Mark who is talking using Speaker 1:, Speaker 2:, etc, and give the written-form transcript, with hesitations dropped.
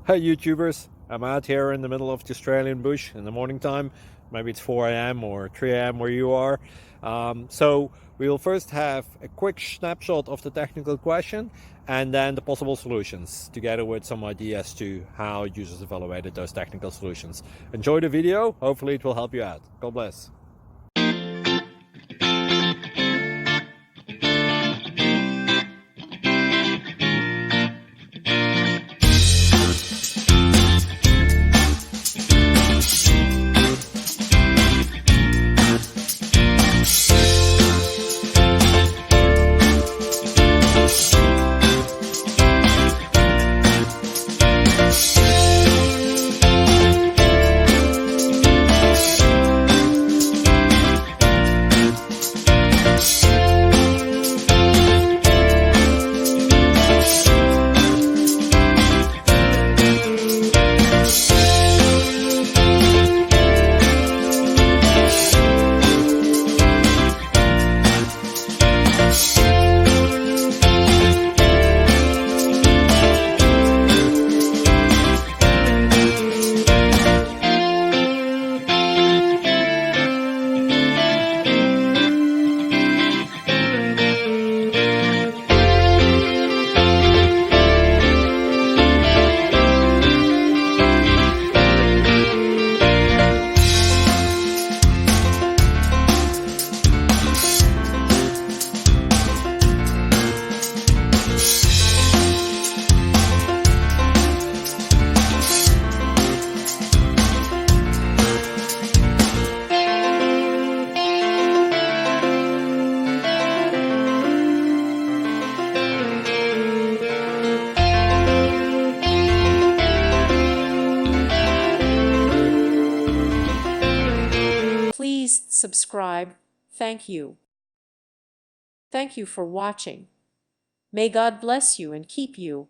Speaker 1: Hey YouTubers, I'm out here in the middle of the Australian bush in the morning time. Maybe it's 4 a.m. or 3 a.m. where you are. So we'll first have a quick snapshot of the technical question and then the possible solutions, together with some ideas to how users evaluated those technical solutions. Enjoy the video, hopefully it will help you out. God bless.
Speaker 2: Please subscribe. Thank you. Thank you for watching. May God bless you and keep you.